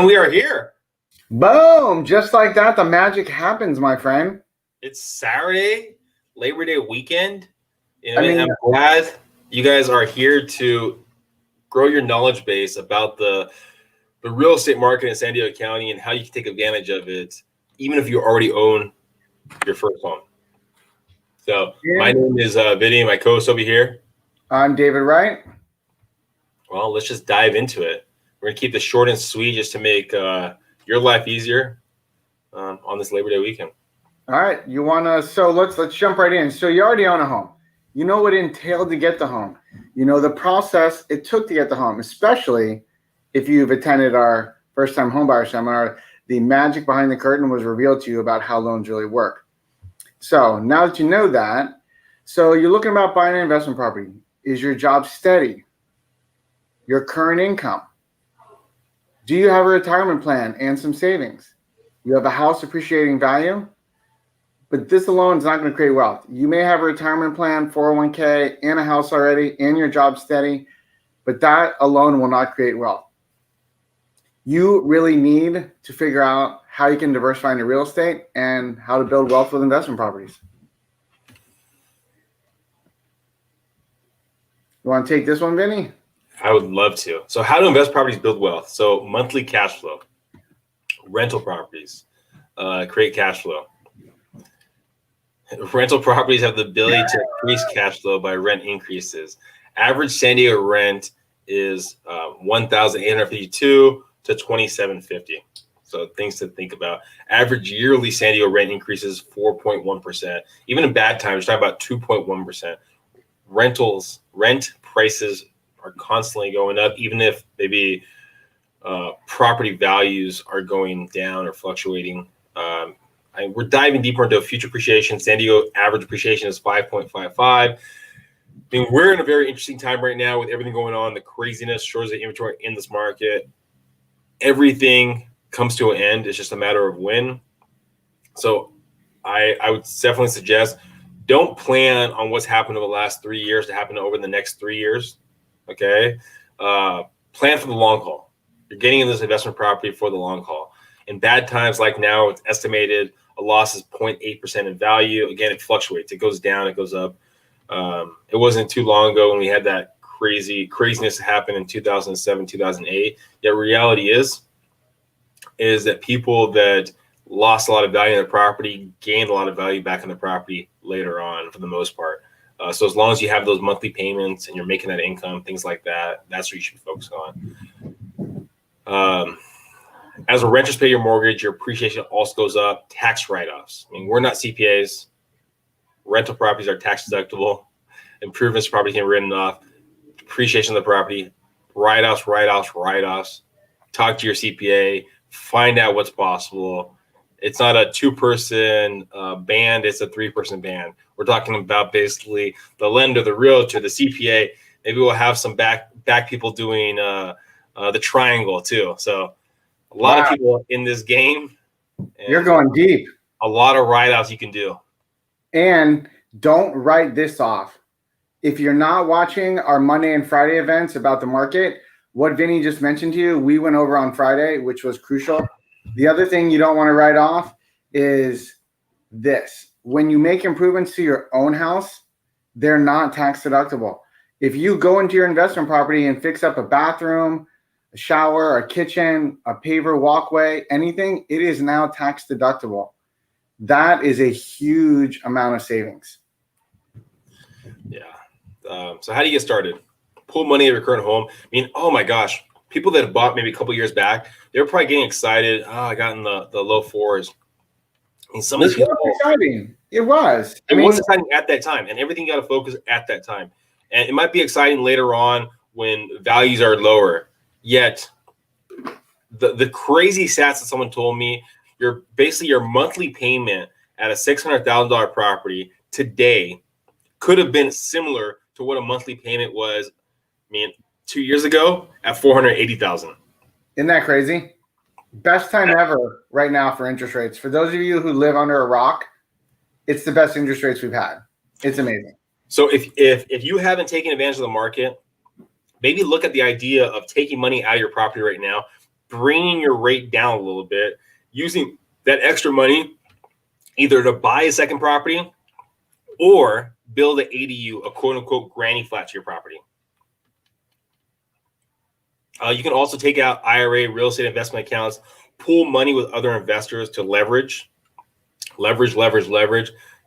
And we are here. Boom! Just like that, the magic happens, my friend. It's Saturday, Labor Day weekend. I'm I'm glad you guys are here to grow your knowledge base about the real estate market in San Diego County and how you can take advantage of it, even if you already own your first home. So my name is Vinnie, my co-host over here. I'm David Wright. Well, let's just dive into it. We're gonna keep this short and sweet just to make your life easier on this Labor Day weekend. All right, you wanna? So let's jump right in. So you already own a home. You know what it entailed to get the home. You know the process it took to get the home, especially if you've attended our first-time homebuyer seminar. The magic behind the curtain was revealed to you about how loans really work. So now that you know that, so you're looking about buying an investment property. Is your job steady? Your current income? Do you have a retirement plan and some savings? You have a house appreciating value? But this alone is not going to create wealth. You may have a retirement plan, 401k, and a house already, and your job steady, but that alone will not create wealth. You really need to figure out how you can diversify into real estate and how to build wealth with investment properties. You want to take this one, Vinny? I would love to. So how do invest properties build wealth? So monthly cash flow, rental properties, create cash flow. Rental properties have the ability to increase cash flow by rent increases. Average San Diego rent is $1,852 to $2,750. So things to think about. Average yearly San Diego rent increases 4.1%. Even in bad times, we're talking about 2.1%. Rent prices are constantly going up, even if maybe property values are going down or fluctuating. We're diving deeper into future appreciation. San Diego average appreciation is 5.55. I mean, we're in a very interesting time right now with everything going on, the craziness, shortage of inventory in this market. Everything comes to an end. It's just a matter of when. So I would definitely suggest don't plan on what's happened over the last 3 years to happen over the next 3 years. Okay. Plan for the long haul. You're getting in this investment property for the long haul. In bad times like now, it's estimated a loss is 0.8% in value. Again, it fluctuates. It goes down, it goes up. It wasn't too long ago when we had that craziness happen in 2007, 2008. Yet reality is that people that lost a lot of value in their property gained a lot of value back in the property later on for the most part. So as long as you have those monthly payments and you're making that income, things like that, that's what you should focus on. As a renters pay your mortgage, your appreciation also goes up. Tax write-offs. I mean, we're not CPAs. Rental properties are tax deductible. Improvements to property can be written off. Depreciation of the property, write-offs. Talk to your CPA. Find out what's possible. It's not a two-person band. It's a three-person band. We're talking about basically the lender, the realtor, the CPA. Maybe we'll have some back people doing the triangle too. So a lot of people in this game. You're going deep. A lot of write-offs you can do. And don't write this off. If you're not watching our Monday and Friday events about the market, what Vinny just mentioned to you, we went over on Friday, which was crucial. The other thing you don't want to write off is this. When you make improvements to your own house, they're not tax deductible. If you go into your investment property and fix up a bathroom, a shower, a kitchen, a paver walkway, anything, it is now tax deductible. That is a huge amount of savings. Yeah. So how do you get started? Pull money out of your current home. I mean, oh my gosh, people that have bought maybe a couple years back, they were probably getting excited. Oh, I got in the low fours. And some of these people, exciting. It was. It was exciting at that time, and everything got to focus at that time. And it might be exciting later on when values are lower. Yet, the crazy stats that someone told me, your monthly payment at a $600,000 property today could have been similar to what a monthly payment was, 2 years ago at $480,000. Isn't that crazy? Best time ever right now for interest rates. For those of you who live under a rock, it's the best interest rates we've had. It's amazing. So if you haven't taken advantage of the market, maybe look at the idea of taking money out of your property right now, bringing your rate down a little bit, using that extra money either to buy a second property or build an ADU, a quote unquote granny flat to your property. You can also take out IRA, real estate investment accounts, pool money with other investors to leverage.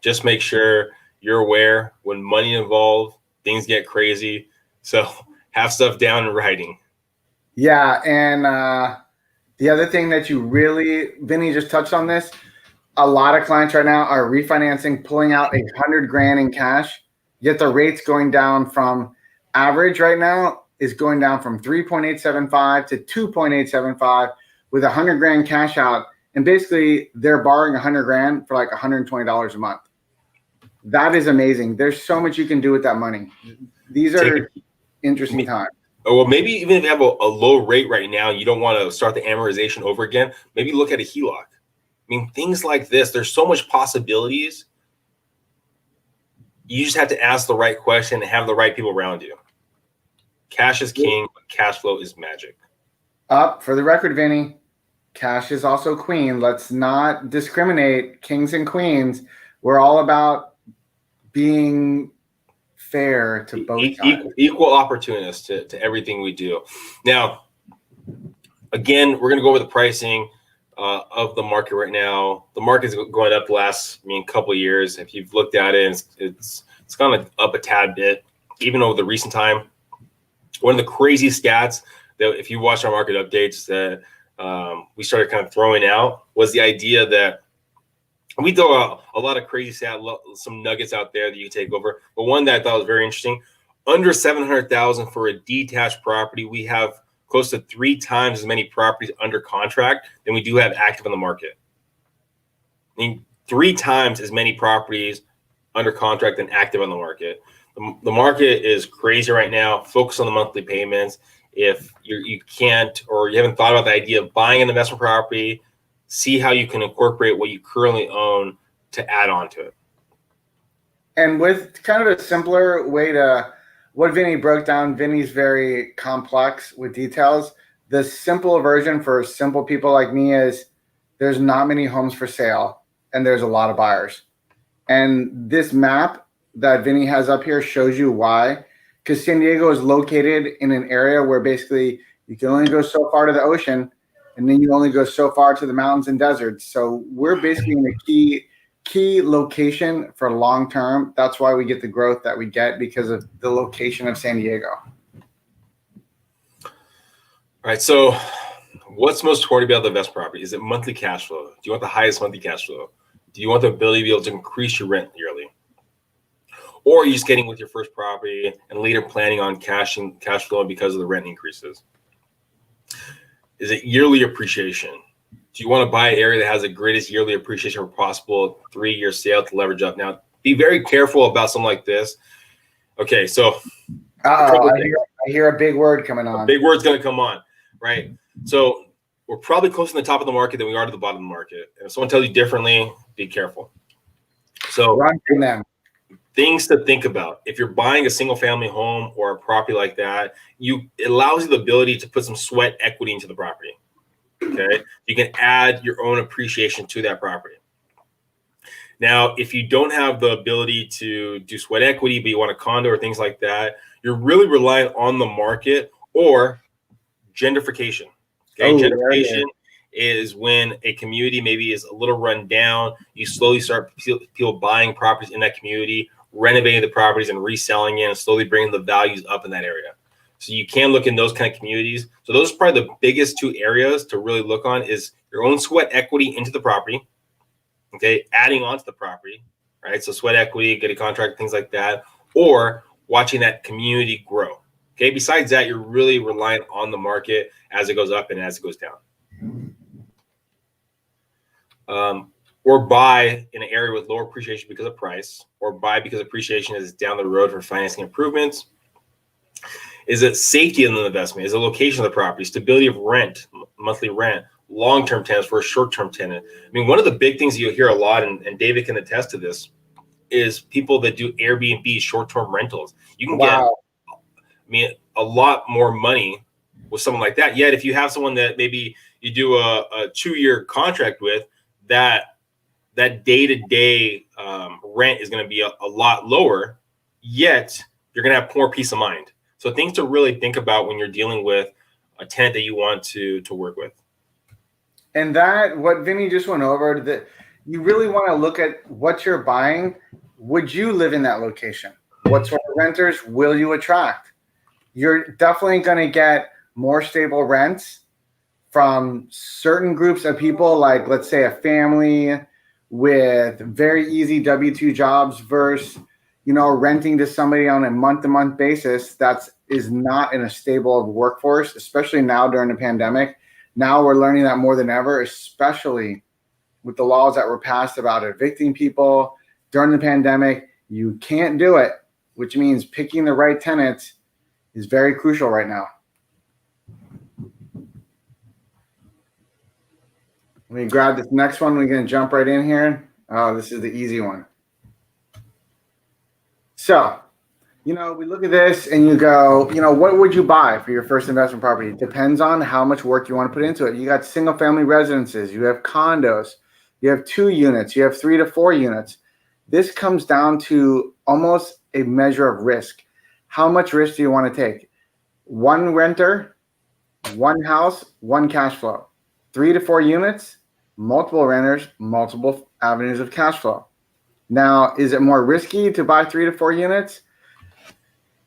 Just make sure you're aware when money involved, things get crazy. So have stuff down in writing. Yeah, and the other thing that you really, Vinny just touched on this, a lot of clients right now are refinancing, pulling out $100,000 in cash, yet the rate's going down from average right now is going down from 3.875 to 2.875 with $100,000 cash out. And basically they're borrowing $100,000 for like $120 a month. That is amazing. There's so much you can do with that money. These are interesting times. Well, maybe even if you have a low rate right now, you don't want to start the amortization over again. Maybe look at a HELOC. I mean, things like this, there's so much possibilities. You just have to ask the right question and have the right people around you. Cash is king, but cash flow is magic. For the record, Vinny, cash is also queen. Let's not discriminate kings and queens. We're all about being fair to both sides. Equal opportunists to everything we do. Now, again, we're going to go over the pricing of the market right now. The market's going up the last couple of years. If you've looked at it, it's gone up a tad bit, even over the recent time. One of the crazy stats that if you watch our market updates that we started kind of throwing out was the idea that we throw out a lot of crazy stats, some nuggets out there that you can take over. But one that I thought was very interesting, under 700,000 for a detached property, we have close to 3 times as many properties under contract than we do have active in the market. I mean, 3 times as many properties under contract than active on the market. The market is crazy right now. Focus on the monthly payments. If you can't or you haven't thought about the idea of buying an investment property, see how you can incorporate what you currently own to add on to it. And with kind of a simpler way to what Vinny broke down, Vinny's very complex with details. The simple version for simple people like me is there's not many homes for sale and there's a lot of buyers. And this map that Vinny has up here shows you why. Because San Diego is located in an area where basically you can only go so far to the ocean and then you only go so far to the mountains and deserts. So we're basically in a key location for long term. That's why we get the growth that we get because of the location of San Diego. All right. So what's most important about the investment property? Is it monthly cash flow? Do you want the highest monthly cash flow? Do you want the ability to be able to increase your rent yearly? Or are you just getting with your first property and later planning on cash flow because of the rent increases? Is it yearly appreciation? Do you want to buy an area that has the greatest yearly appreciation possible, 3-year sale to leverage up? Now, be very careful about something like this. Okay, so I hear a big word coming on. A big word's going to come on, right? So we're probably closer to the top of the market than we are to the bottom of the market. And if someone tells you differently, be careful. So run from them. Things to think about. If you're buying a single family home or a property like that, it allows you the ability to put some sweat equity into the property. Okay. You can add your own appreciation to that property. Now, if you don't have the ability to do sweat equity, but you want a condo or things like that, you're really reliant on the market or gentrification. Okay. Gentrification is when a community maybe is a little run down. You slowly start people buying properties in that community, renovating the properties and reselling it and slowly bringing the values up in that area. So you can look in those kind of communities. So those are probably the biggest 2 areas to really look on is your own sweat equity into the property. Okay. Adding on to the property, right? So sweat equity, get a contract, things like that, or watching that community grow. Okay. Besides that, you're really reliant on the market as it goes up and as it goes down. Or buy in an area with lower appreciation because of price, or buy because appreciation is down the road for financing improvements. Is it safety in the investment? Is it location of the property, stability of rent, monthly rent, long-term tenants for a short-term tenant? I mean, one of the big things you hear a lot, and David can attest to this, is people that do Airbnb short-term rentals. You can get, a lot more money with someone like that. Yet if you have someone that maybe you do a 2-year contract with, that day-to-day rent is going to be a lot lower, yet you're going to have more peace of mind. So things to really think about when you're dealing with a tenant that you want to work with. And that, what Vinny just went over, that you really want to look at what you're buying. Would you live in that location? What sort of renters will you attract? You're definitely going to get more stable rents from certain groups of people, like let's say a family with very easy W-2 jobs versus, renting to somebody on a month-to-month basis that is not in a stable workforce, especially now during the pandemic. Now we're learning that more than ever, especially with the laws that were passed about evicting people during the pandemic. You can't do it, which means picking the right tenants is very crucial right now. Let me grab this next one. We're going to jump right in here. Oh, this is the easy one. So, we look at this and you go, what would you buy for your first investment property? It depends on how much work you want to put into it. You got single family residences, you have condos, you have 2 units, you have 3 to 4 units. This comes down to almost a measure of risk. How much risk do you want to take? 1 renter, 1 house, 1 cash flow. 3 to 4 units, multiple renters, multiple avenues of cash flow. Now, is it more risky to buy 3 to 4 units?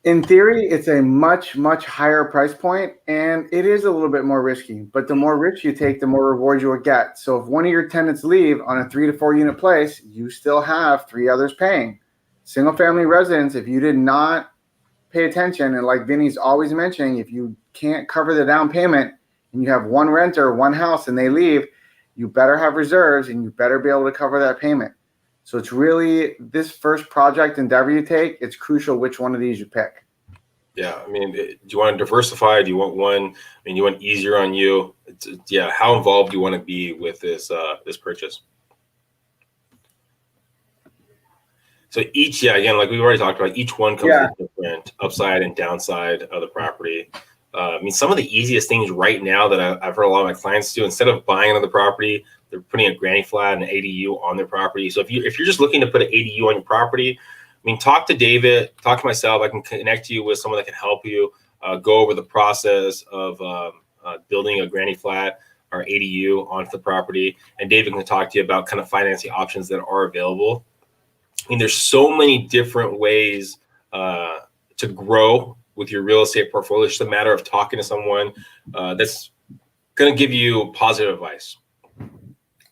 In theory, it's a much, much higher price point, and it is a little bit more risky. But the more risk you take, the more reward you will get. So if one of your tenants leave on a 3 to 4 unit place, you still have 3 others paying. Single family residence, if you did not pay attention, and like Vinny's always mentioning, if you can't cover the down payment and you have 1 renter, 1 house, and they leave, you better have reserves and you better be able to cover that payment. So it's really, this first project endeavor you take, it's crucial which one of these you pick. Yeah, I mean, do you want to diversify? Do you want one? You want easier on you? How involved do you want to be with this purchase? So each, again, like we've already talked about, each one comes with different upside and downside of the property. Some of the easiest things right now that I've heard a lot of my clients do, instead of buying another property, they're putting a granny flat and an ADU on their property. So if you're just looking to put an ADU on your property, talk to David, talk to myself. I can connect you with someone that can help you go over the process of building a granny flat or ADU onto the property. And David can talk to you about kind of financing options that are available. There's so many different ways to grow with your real estate portfolio. It's just a matter of talking to someone that's going to give you positive advice.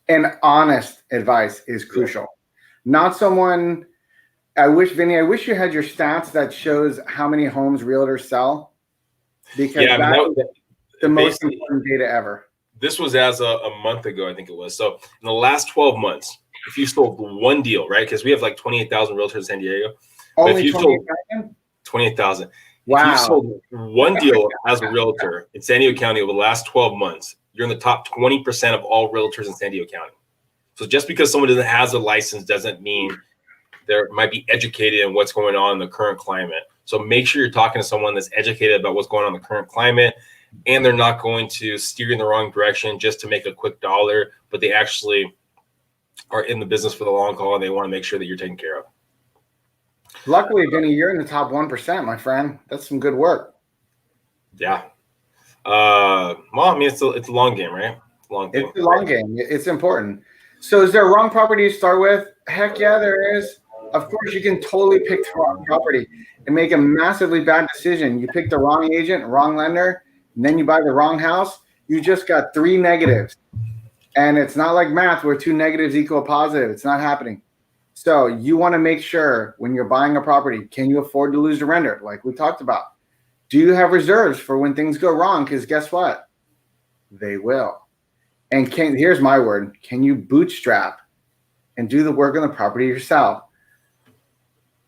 And honest advice is crucial. Not someone, Vinny, I wish you had your stats that shows how many homes realtors sell, because that's the most important data ever. This was as a month ago, I think it was. So in the last 12 months, if you sold 1 deal, right? Because we have like 28,000 realtors in San Diego. Only 28,000? 28,000. Wow. If you sold 1 deal as a realtor in San Diego County over the last 12 months, you're in the top 20% of all realtors in San Diego County. So just because someone doesn't have a license doesn't mean they might be educated in what's going on in the current climate. So make sure you're talking to someone that's educated about what's going on in the current climate, and they're not going to steer you in the wrong direction just to make a quick dollar, but they actually are in the business for the long haul and they want to make sure that you're taken care of. Luckily, Vinny, you're in the top 1%, my friend. That's some good work. Yeah. It's a long game, right? It's a long game. It's important. So is there a wrong property to start with? Heck yeah, there is. Of course, you can totally pick the wrong property and make a massively bad decision. You pick the wrong agent, wrong lender, and then you buy the wrong house. You just got 3 negatives. And it's not like math where 2 negatives equal a positive. It's not happening. So you want to make sure when you're buying a property, can you afford to lose the renter? Like we talked about. Do you have reserves for when things go wrong? Because guess what? They will. And here's my word. Can you bootstrap and do the work on the property yourself?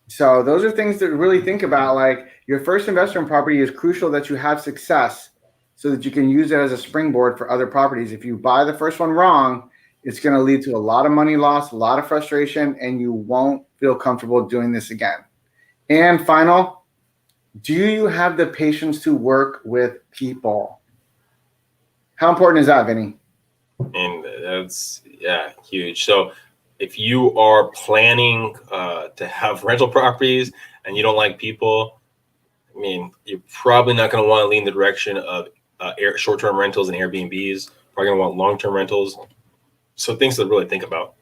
So those are things to really think about. Like your first investment property is crucial that you have success so that you can use it as a springboard for other properties. If you buy the first one wrong, it's going to lead to a lot of money loss, a lot of frustration, and you won't feel comfortable doing this again. And final, Do you have the patience to work with people? How important is that, Vinny? And that's huge. So if you are planning to have rental properties and you don't like people, I mean, you're probably not going to want to lean the direction of short-term rentals and Airbnbs. Probably going to want long-term rentals. So things to really think about.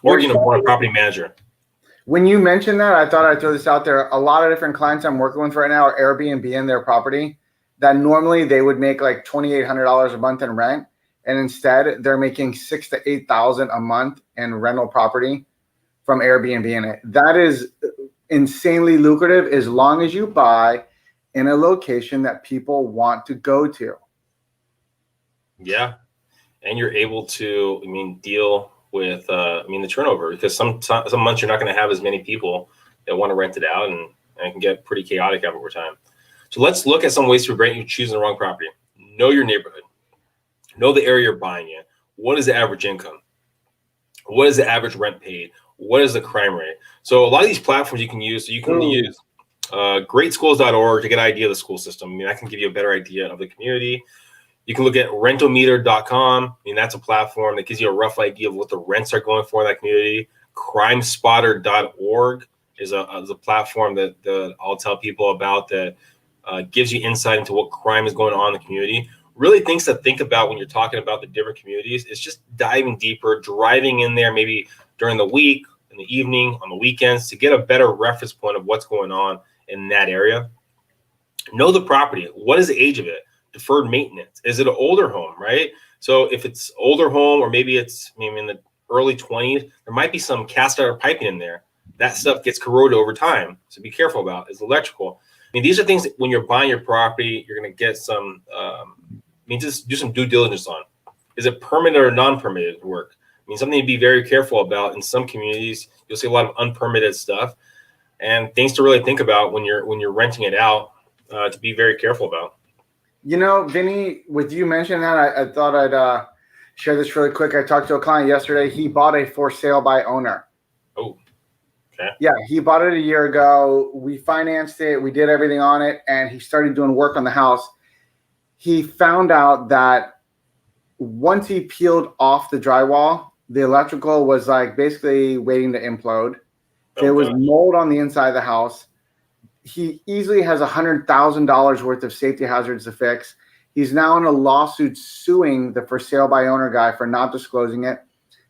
Or want a property manager. When you mentioned that, I thought I'd throw this out there. A lot of different clients I'm working with right now are Airbnb in their property that normally they would make like $2,800 a month in rent. And instead they're making $6,000 to $8,000 a month in rental property from Airbnb in it. That is insanely lucrative as long as you buy in a location that people want to go to. Yeah. And you're able to, deal with, the turnover, because some months you're not going to have as many people that want to rent it out, and it can get pretty chaotic over time. So let's look at some ways to prevent you choosing the wrong property. Know your neighborhood. Know the area you're buying in. What is the average income? What is the average rent paid? What is the crime rate? So a lot of these platforms you can use. So you can use greatschools.org to get an idea of the school system. I can give you a better idea of the community. You can look at rentalmeter.com. That's a platform that gives you a rough idea of what the rents are going for in that community. Crimespotter.org is a platform that I'll tell people about that gives you insight into what crime is going on in the community. Really things to think about when you're talking about the different communities is just diving deeper, driving in there maybe during the week, in the evening, on the weekends to get a better reference point of what's going on in that area. Know the property. What is the age of it? Deferred maintenance. Is it an older home, right? So if it's older home, or maybe it's in the early 20s, there might be some cast iron piping in there. That stuff gets corroded over time. So be careful about. It's electrical. These are things that when you're buying your property, you're going to get some, just do some due diligence on. Is it permitted or non-permitted work? Something to be very careful about. In some communities, you'll see a lot of unpermitted stuff, and things to really think about when you're renting it out, to be very careful about. Vinny, with you mentioning that, I thought I'd share this really quick. I talked to a client yesterday. He bought a for sale by owner. Oh, okay. Yeah, he bought it a year ago. We financed it. We did everything on it, and he started doing work on the house. He found out that once he peeled off the drywall, the electrical was like basically waiting to implode. There was mold on the inside of the house. He easily has $100,000 worth of safety hazards to fix. He's now in a lawsuit suing the for sale by owner guy for not disclosing it.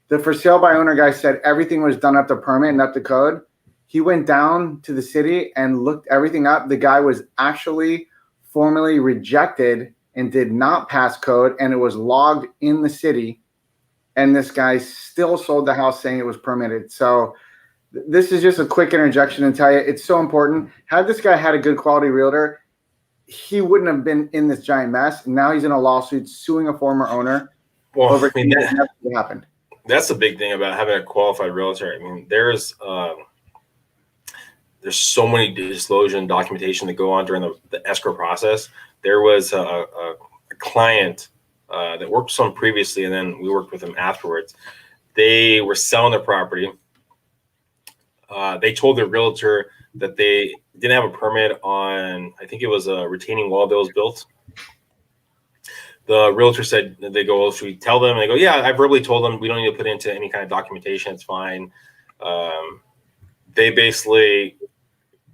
The for sale by owner guy said everything was done up to permit and up to code. He went down to the city and looked everything up. The guy was actually formally rejected and did not pass code, and it was logged in the city. And this guy still sold the house saying it was permitted. So this is just a quick interjection and tell you it's so important. Had this guy had a good quality realtor, he wouldn't have been in this giant mess. Now he's in a lawsuit suing a former owner. Well, over what happened. That's the big thing about having a qualified realtor. There's so many disclosure and documentation that go on during the escrow process. There was a client that worked with someone previously, and then we worked with them afterwards. They were selling their property. They told their realtor that they didn't have a permit on, I think it was a retaining wall that was built. The realtor said, they go, well, should we tell them? And they go, yeah, I verbally told them we don't need to put into any kind of documentation. It's fine. They basically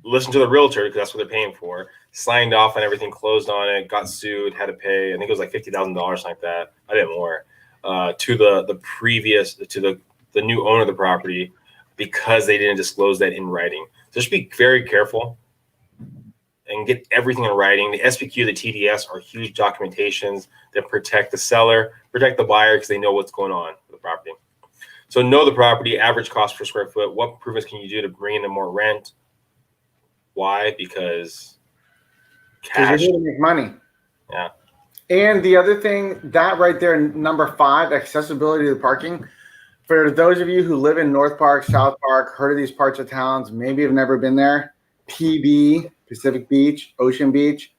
listened to the realtor because that's what they're paying for, signed off on everything, closed on it, got sued, had to pay, I think it was like $50,000 like that. I did more to the new owner of the property because they didn't disclose that in writing. So just be very careful and get everything in writing. The SPQ, the TDS are huge documentations that protect the seller, protect the buyer because they know what's going on with the property. So know the property, average cost per square foot. What improvements can you do to bring in more rent? Why? Because cash. You're here to make money. Yeah. And the other thing, that right there, number 5, accessibility to the parking. For those of you who live in North Park, South Park, heard of these parts of towns, maybe have never been there, PB, Pacific Beach, Ocean Beach,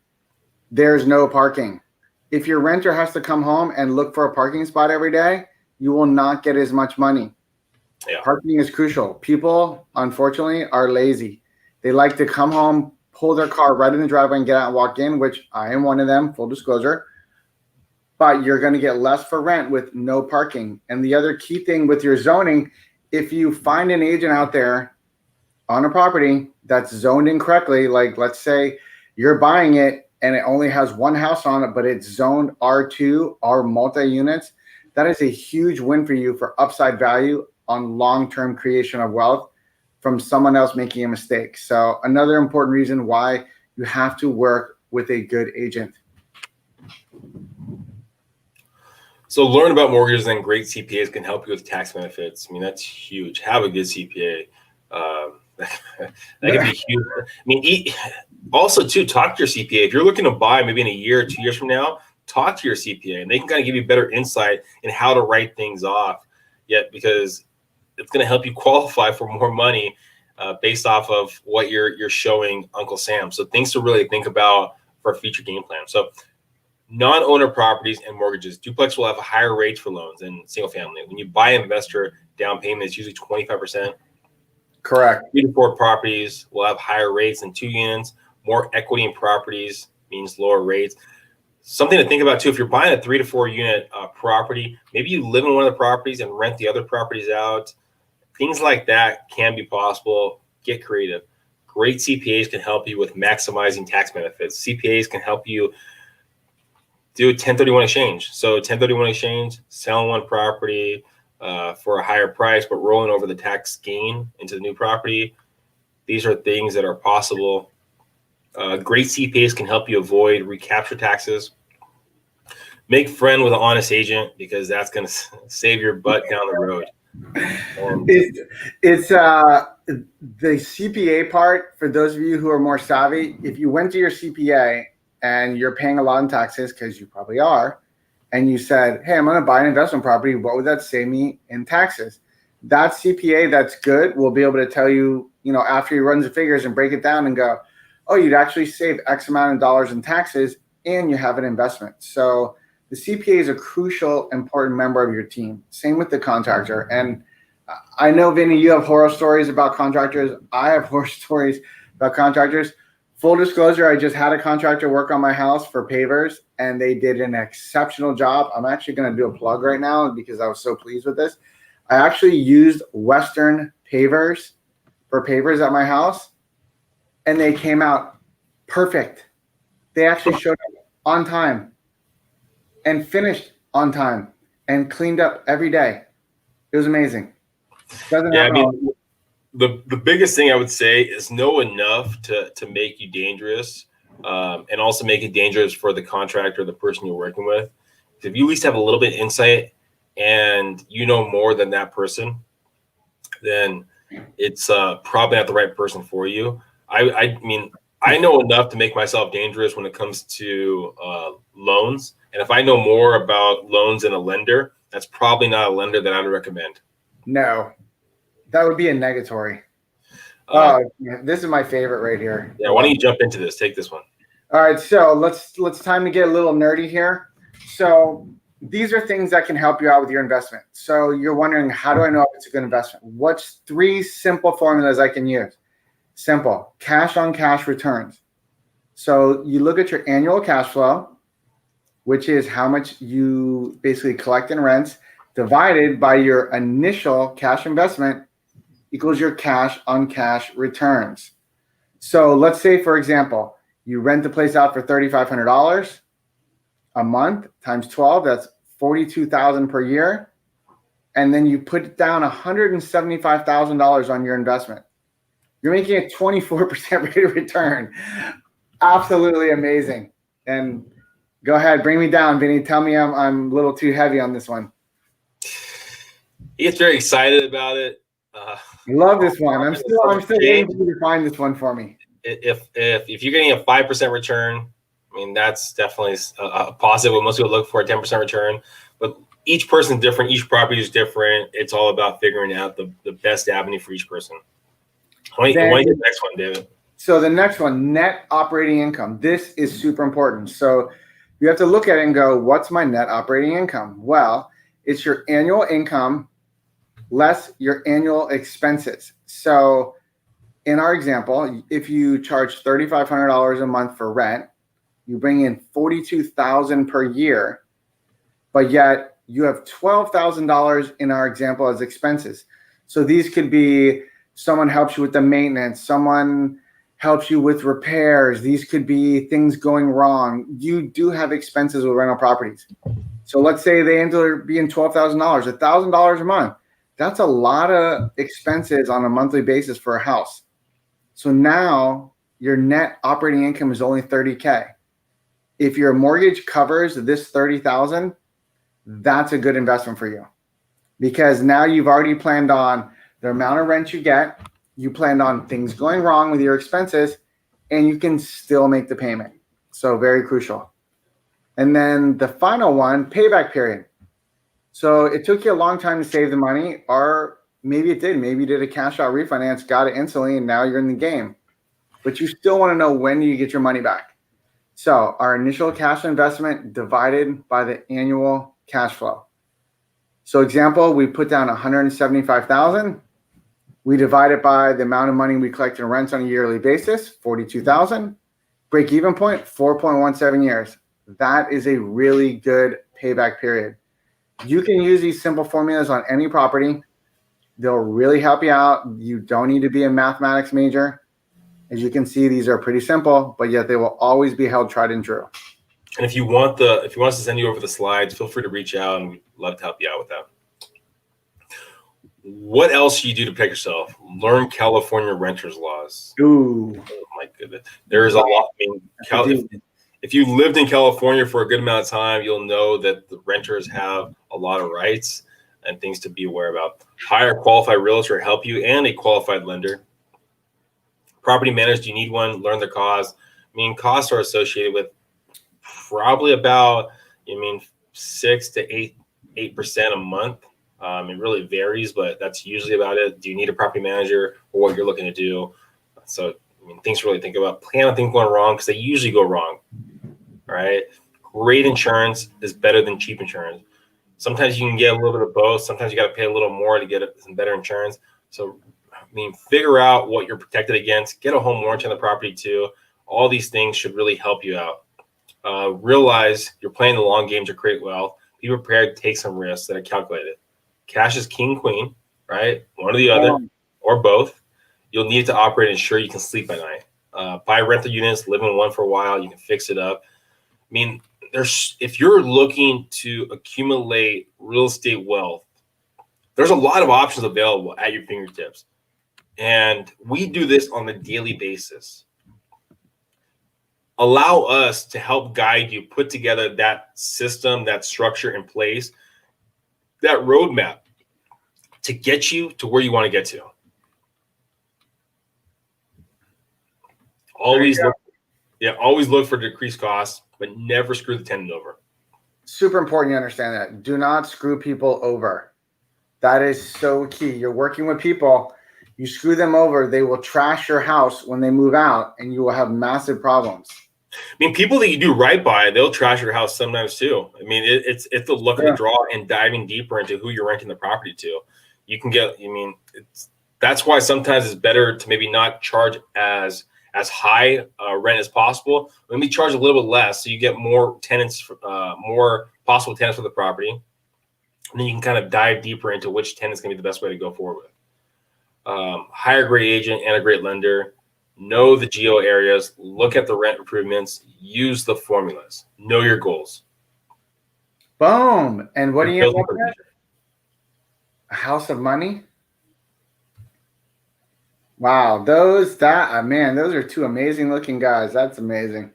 there's no parking. If your renter has to come home and look for a parking spot every day, you will not get as much money. Yeah. Parking is crucial. People, unfortunately, are lazy. They like to come home, pull their car right in the driveway and get out and walk in, which I am one of them, full disclosure. But you're going to get less for rent with no parking. And the other key thing with your zoning, if you find an agent out there on a property that's zoned incorrectly, like let's say you're buying it and it only has one house on it, but it's zoned R2 or multi-units, that is a huge win for you for upside value on long-term creation of wealth from someone else making a mistake. So another important reason why you have to work with a good agent. So learn about mortgages, and great CPAs can help you with tax benefits. I mean, that's huge. Have a good CPA. That could be huge. I mean, also too, talk to your CPA. If you're looking to buy maybe in a year or 2 years from now, talk to your CPA, and they can kind of give you better insight in how to write things off. Yet, because it's going to help you qualify for more money based off of what you're showing Uncle Sam. So things to really think about for a future game plan. So non-owner properties and mortgages. Duplex will have higher rates for loans than single family. When you buy investor, down payment is usually 25%. Correct. 3 to 4 properties will have higher rates than 2 units. More equity in properties means lower rates. Something to think about too, if you're buying a 3 to 4 unit property, maybe you live in one of the properties and rent the other properties out. Things like that can be possible. Get creative. Great CPAs can help you with maximizing tax benefits. CPAs can help you do a 1031 exchange. So 1031 exchange, selling one property for a higher price, but rolling over the tax gain into the new property. These are things that are possible. Great CPAs can help you avoid recapture taxes. Make friend with an honest agent, because that's going to save your butt down the road. It's the CPA part, for those of you who are more savvy. If you went to your CPA and you're paying a lot in taxes, because you probably are, and you said, hey, I'm going to buy an investment property, what would that save me in taxes? That CPA that's good will be able to tell you, after he runs the figures and break it down and go, oh, you'd actually save X amount of dollars in taxes and you have an investment. So the CPA is a crucial, important member of your team. Same with the contractor. And I know, Vinnie, you have horror stories about contractors. I have horror stories about contractors. Full disclosure, I just had a contractor work on my house for pavers, and they did an exceptional job. I'm actually going to do a plug right now because I was so pleased with this. I actually used Western pavers for pavers at my house, and they came out perfect. They actually showed up on time and finished on time and cleaned up every day. It was amazing. The biggest thing I would say is know enough to make you dangerous, and also make it dangerous for the contractor, the person you're working with. If you at least have a little bit of insight and you know more than that person, then it's probably not the right person for you. I mean, I know enough to make myself dangerous when it comes to loans. And if I know more about loans than a lender, that's probably not a lender that I would recommend. No, that would be a negatory. This is my favorite right here. Yeah, why don't you jump into this? Take this one. All right, so let's time to get a little nerdy here. So these are things that can help you out with your investment. So you're wondering, how do I know if it's a good investment? What's 3 simple formulas I can use? Simple. Cash on cash returns. So you look at your annual cash flow, which is how much you basically collect in rents, divided by your initial cash investment equals your cash on cash returns. So let's say, for example, you rent the place out for $3,500 a month times 12, that's $42,000 per year. And then you put down $175,000 on your investment. You're making a 24% rate of return. Absolutely amazing. And go ahead, bring me down, Vinnie. Tell me I'm a little too heavy on this one. He gets very excited about it. I love this one. I'm still waiting for you to find this one for me. If you're getting a 5% return, I mean, that's definitely a positive. What most people look for, a 10% return. But each person's different. Each property is different. It's all about figuring out the best avenue for each person. Why don't you get the next one, David? So the next one, net operating income. This is super important. So you have to look at it and go, what's my net operating income? Well, it's your annual income less your annual expenses. So in our example, if you charge $3,500 a month for rent, you bring in $42,000 per year, but yet you have $12,000 in our example as expenses. So these could be someone helps you with the maintenance, someone helps you with repairs. These could be things going wrong. You do have expenses with rental properties. So let's say they end up being $12,000, $1,000 a month. That's a lot of expenses on a monthly basis for a house. So now your net operating income is only $30K. If your mortgage covers this $30,000, that's a good investment for you, because now you've already planned on the amount of rent you get, you planned on things going wrong with your expenses, and you can still make the payment. So very crucial. And then the final one, payback period. So it took you a long time to save the money, or maybe it did. Maybe you did a cash out refinance, got it instantly, and now you're in the game. But you still want to know, when do you get your money back? So our initial cash investment divided by the annual cash flow. So example, we put down $175,000. We divide it by the amount of money we collect in rents on a yearly basis, $42,000. Break even point, 4.17 years. That is a really good payback period. You can use these simple formulas on any property. They'll really help you out. You don't need to be a mathematics major. As you can see, these are pretty simple, but yet they will always be held tried and true. And if you want us to send you over the slides, feel free to reach out, and we'd love to help you out with that. What else do you do to protect yourself? Learn California renters laws. Ooh. Oh my goodness. There is a lot. I mean, if you lived in California for a good amount of time, you'll know that the renters have a lot of rights and things to be aware about. Hire a qualified realtor to help you, and a qualified lender. Property manager, do you need one? Learn the costs. I mean, costs are associated with probably about, 6 to 8% a month. It really varies, but that's usually about it. Do you need a property manager for what you're looking to do? So, things to really think about. Plan on things going wrong, because they usually go wrong. All right. Great insurance is better than cheap insurance. Sometimes you can get a little bit of both. Sometimes you got to pay a little more to get some better insurance. So, figure out what you're protected against. Get a home warranty on the property too. All these things should really help you out. Realize you're playing the long game to create wealth. Be prepared to take some risks that are calculated. Cash is king, queen, right? One or the other, or both. You'll need to operate and ensure you can sleep at night. Buy rental units, live in one for a while. You can fix it up. If you're looking to accumulate real estate wealth, there's a lot of options available at your fingertips. And we do this on a daily basis. Allow us to help guide you, put together that system, that structure in place, that roadmap to get you to where you want to get to. Always look for decreased costs, but never screw the tenant over. Super important you understand that. Do not screw people over. That is so key. You're working with people. You screw them over, they will trash your house when they move out, and you will have massive problems. People that you do right by, they'll trash your house sometimes too. It's the luck of the draw and diving deeper into who you're renting the property to. You can get, that's why sometimes it's better to maybe not charge as high rent as possible. Maybe charge a little bit less, so you get more tenants, more possible tenants for the property. And then you can kind of dive deeper into which tenant's going to be the best way to go forward with. Hire a great agent and a great lender. Know the geo areas. Look at the rent improvements. Use the formulas. Know your goals. Boom. And what do you end up with? A house of money? Wow. Those are two amazing looking guys. That's amazing.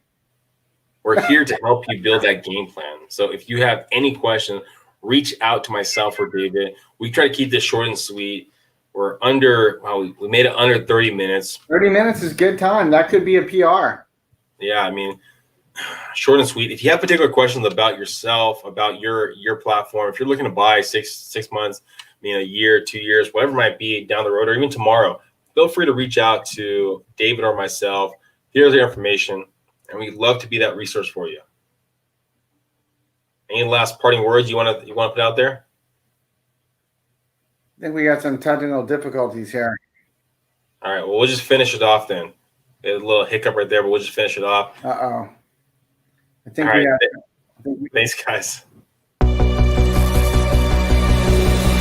We're here to help you build that game plan. So if you have any questions, reach out to myself or David. We try to keep this short and sweet. We're we made it under 30 minutes. 30 minutes is good time. That could be a PR. Yeah, short and sweet. If you have particular questions about yourself, about your platform, if you're looking to buy 6 months, a year, 2 years, whatever it might be down the road, or even tomorrow, feel free to reach out to David or myself. Here's the information, and we'd love to be that resource for you. Any last parting words you want to put out there? I think we got some technical difficulties here. All right. Well, we'll just finish it off then. There's a little hiccup right there, but we'll just finish it off. Uh-oh. I think All we right. have. Thanks, guys.